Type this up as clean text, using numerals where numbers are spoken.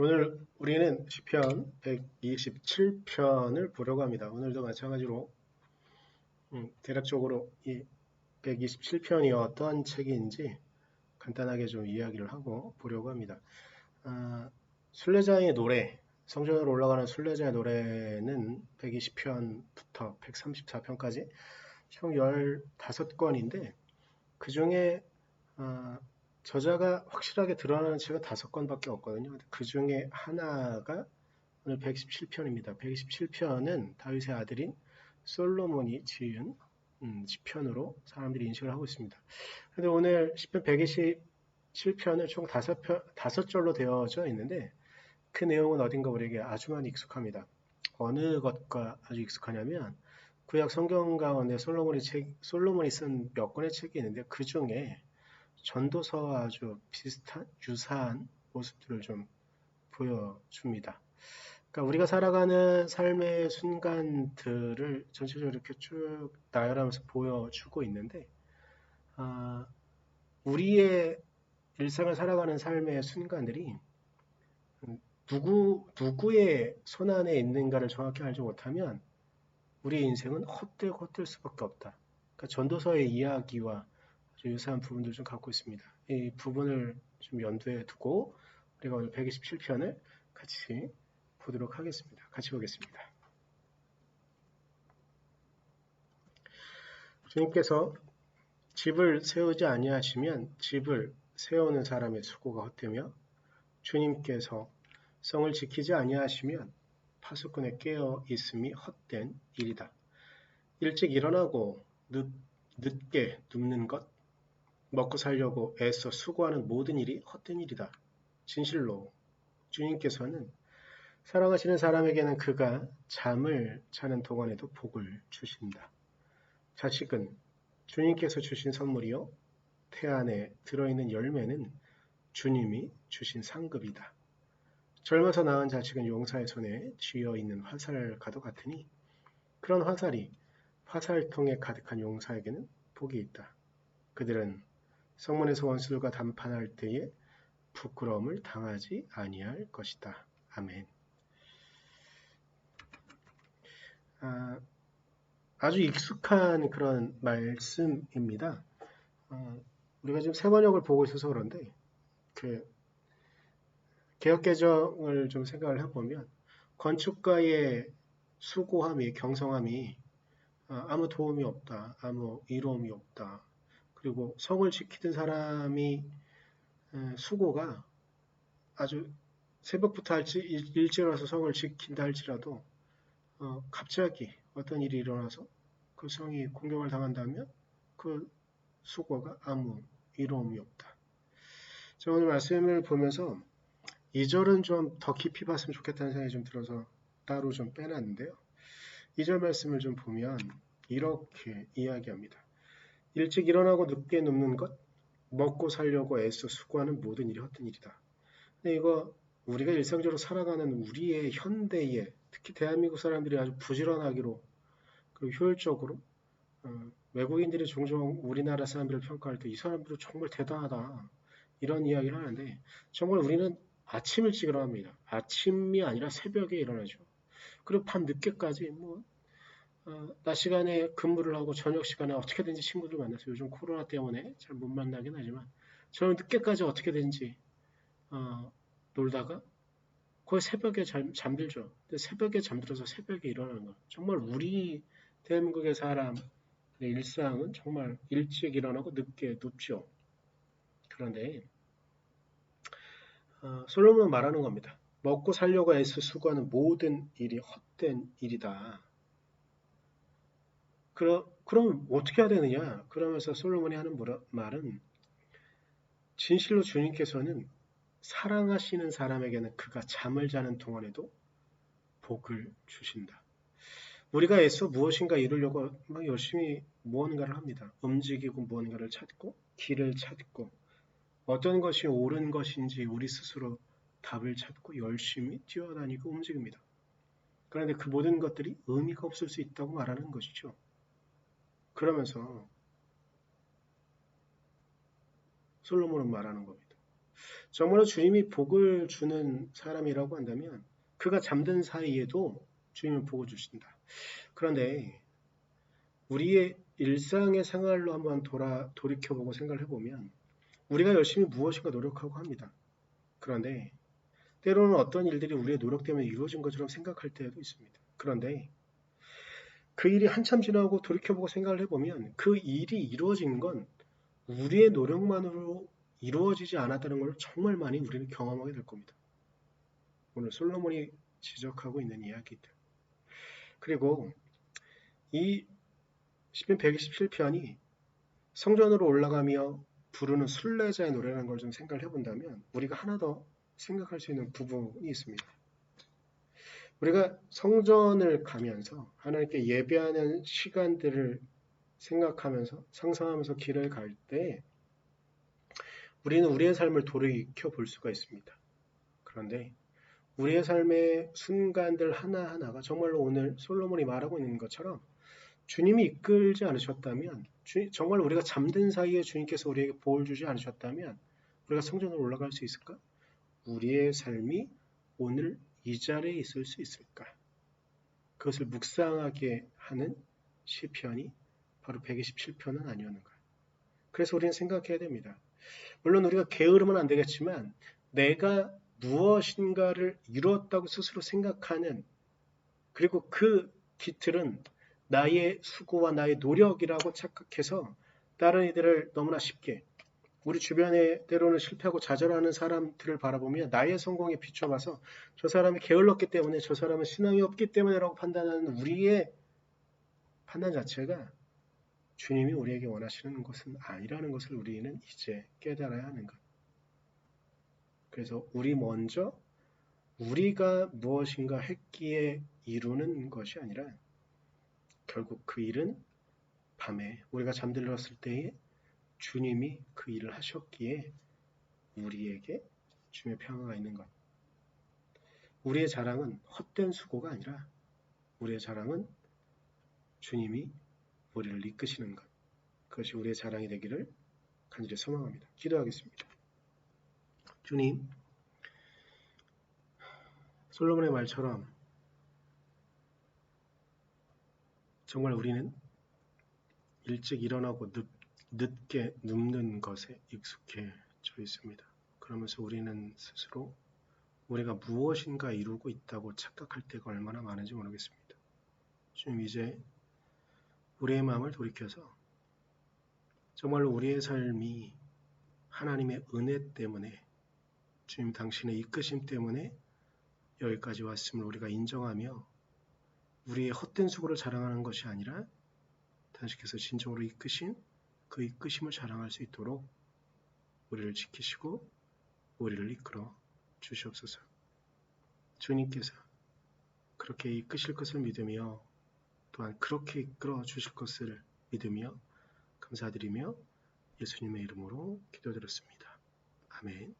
오늘 우리는 시편 127편을 보려고 합니다. 오늘도 마찬가지로 대략적으로 이 127편이 어떤 책인지 간단하게 좀 이야기를 하고 보려고 합니다. 순례자의 노래, 성전으로 올라가는 순례자의 노래는 120편부터 134편까지 총 15권인데 그 중에 저자가 확실하게 드러나는 책은 5권밖에 없거든요. 그 중에 하나가 오늘 127편입니다. 127편은 다윗의 아들인 솔로몬이 지은 시편으로 사람들이 인식을 하고 있습니다. 그런데 오늘 시편 127편은 총 5절로 되어져 있는데 그 내용은 어딘가 우리에게 아주 많이 익숙합니다. 어느 것과 아주 익숙하냐면 구약 성경 가운데 솔로몬이 쓴 몇 권의 책이 있는데 그 중에 전도서와 아주 비슷한 유사한 모습들을 좀 보여줍니다. 그러니까 우리가 살아가는 삶의 순간들을 전체적으로 이렇게 쭉 나열하면서 보여주고 있는데 우리의 일상을 살아가는 삶의 순간들이 누구의 손안에 있는가를 정확히 알지 못하면 우리의 인생은 헛될 수밖에 없다. 그러니까 전도서의 이야기와 아주 유사한 부분들 좀 갖고 있습니다. 이 부분을 좀 염두에 두고 우리가 오늘 127편을 같이 보도록 하겠습니다. 같이 보겠습니다. 주님께서 집을 세우지 아니하시면 집을 세우는 사람의 수고가 헛되며 주님께서 성을 지키지 아니하시면 파수꾼의 깨어 있음이 헛된 일이다. 일찍 일어나고 늦게 눕는 것, 먹고 살려고 애써 수고하는 모든 일이 헛된 일이다. 진실로 주님께서는 사랑하시는 사람에게는 그가 잠을 자는 동안에도 복을 주신다. 자식은 주님께서 주신 선물이요 태안에 들어있는 열매는 주님이 주신 상급이다. 젊어서 낳은 자식은 용사의 손에 쥐어있는 화살과도 같으니 그런 화살이 화살통에 가득한 용사에게는 복이 있다. 그들은 성문에서 원수들과 담판할 때에 부끄러움을 당하지 아니할 것이다. 아멘. 아주 익숙한 그런 말씀입니다. 우리가 지금 새 번역을 보고 있어서 그런데 개역개정을 좀 생각을 해보면 건축가의 수고함이 경성함이 아무 도움이 없다. 아무 이로움이 없다. 그리고 성을 지키던 사람이 수고가 아주 새벽부터 일찍 일어나서 성을 지킨다 할지라도 갑자기 어떤 일이 일어나서 그 성이 공격을 당한다면 그 수고가 아무 이로움이 없다. 제가 오늘 말씀을 보면서 2절은 좀 더 깊이 봤으면 좋겠다는 생각이 좀 들어서 따로 좀 빼놨는데요. 2절 말씀을 좀 보면 이렇게 이야기합니다. 일찍 일어나고 늦게 눕는 것, 먹고 살려고 애써 수고하는 모든 일이 헛된 일이다. 근데 이거 우리가 일상적으로 살아가는 우리의 현대에 특히 대한민국 사람들이 아주 부지런하기로 그리고 효율적으로 외국인들이 종종 우리나라 사람들을 평가할 때 이 사람들은 정말 대단하다 이런 이야기를 하는데 정말 우리는 아침 일찍 일어납니다. 아침이 아니라 새벽에 일어나죠. 그리고 밤 늦게까지 낮 시간에 근무를 하고 저녁 시간에 어떻게든지 친구들 만나서 요즘 코로나 때문에 잘 못 만나긴 하지만 저는 늦게까지 어떻게든지 놀다가 거의 새벽에 잠들죠. 근데 새벽에 잠들어서 새벽에 일어나는 거 정말 우리 대한민국의 사람의 일상은 정말 일찍 일어나고 늦게 눕죠. 그런데 솔로몬은 말하는 겁니다. 먹고 살려고 애써 수고하는 모든 일이 헛된 일이다. 그럼 어떻게 해야 되느냐? 그러면서 솔로몬이 하는 말은 진실로 주님께서는 사랑하시는 사람에게는 그가 잠을 자는 동안에도 복을 주신다. 우리가 애써 무엇인가 이루려고 막 열심히 무언가를 합니다. 움직이고 무언가를 찾고 길을 찾고 어떤 것이 옳은 것인지 우리 스스로 답을 찾고 열심히 뛰어다니고 움직입니다. 그런데 그 모든 것들이 의미가 없을 수 있다고 말하는 것이죠. 그러면서 솔로몬은 말하는 겁니다. 정말로 주님이 복을 주는 사람이라고 한다면 그가 잠든 사이에도 주님은 복을 주신다. 그런데 우리의 일상의 생활로 한번 돌이켜보고 생각을 해보면 우리가 열심히 무엇인가 노력하고 합니다. 그런데 때로는 어떤 일들이 우리의 노력 때문에 이루어진 것처럼 생각할 때도 있습니다. 그런데 그 일이 한참 지나고 돌이켜보고 생각을 해보면 그 일이 이루어진 건 우리의 노력만으로 이루어지지 않았다는 걸 정말 많이 우리는 경험하게 될 겁니다. 오늘 솔로몬이 지적하고 있는 이야기들. 그리고 이 시편 127편이 성전으로 올라가며 부르는 순례자의 노래라는 걸 좀 생각을 해본다면 우리가 하나 더 생각할 수 있는 부분이 있습니다. 우리가 성전을 가면서 하나님께 예배하는 시간들을 생각하면서 상상하면서 길을 갈 때 우리는 우리의 삶을 돌이켜 볼 수가 있습니다. 그런데 우리의 삶의 순간들 하나하나가 정말로 오늘 솔로몬이 말하고 있는 것처럼 주님이 이끌지 않으셨다면, 정말 우리가 잠든 사이에 주님께서 우리에게 복을 주지 않으셨다면 우리가 성전으로 올라갈 수 있을까? 우리의 삶이 오늘 이 자리에 있을 수 있을까? 그것을 묵상하게 하는 시편이 바로 127편은 아니었는가. 그래서 우리는 생각해야 됩니다. 물론 우리가 게으르면 안 되겠지만 내가 무엇인가를 이루었다고 스스로 생각하는, 그리고 그 기틀은 나의 수고와 나의 노력이라고 착각해서 다른 이들을 너무나 쉽게, 우리 주변에 때로는 실패하고 좌절하는 사람들을 바라보며 나의 성공에 비춰봐서 저 사람이 게을렀기 때문에, 저 사람은 신앙이 없기 때문에라고 판단하는 우리의 판단 자체가 주님이 우리에게 원하시는 것은 아니라는 것을 우리는 이제 깨달아야 하는 것. 그래서 우리 먼저 우리가 무엇인가 했기에 이루는 것이 아니라 결국 그 일은 밤에 우리가 잠들었을 때에 주님이 그 일을 하셨기에 우리에게 주님의 평화가 있는 것. 우리의 자랑은 헛된 수고가 아니라 우리의 자랑은 주님이 우리를 이끄시는 것. 그것이 우리의 자랑이 되기를 간절히 소망합니다. 기도하겠습니다. 주님, 솔로몬의 말처럼 정말 우리는 일찍 일어나고 늦게 눕는 것에 익숙해져 있습니다. 그러면서 우리는 스스로 우리가 무엇인가 이루고 있다고 착각할 때가 얼마나 많은지 모르겠습니다. 주님, 이제 우리의 마음을 돌이켜서 정말로 우리의 삶이 하나님의 은혜 때문에, 주님 당신의 이끄심 때문에 여기까지 왔음을 우리가 인정하며 우리의 헛된 수고를 자랑하는 것이 아니라 당신께서 진정으로 이끄신 그 이끄심을 자랑할 수 있도록 우리를 지키시고 우리를 이끌어 주시옵소서. 주님께서 그렇게 이끄실 것을 믿으며 또한 그렇게 이끌어 주실 것을 믿으며 감사드리며 예수님의 이름으로 기도드렸습니다. 아멘.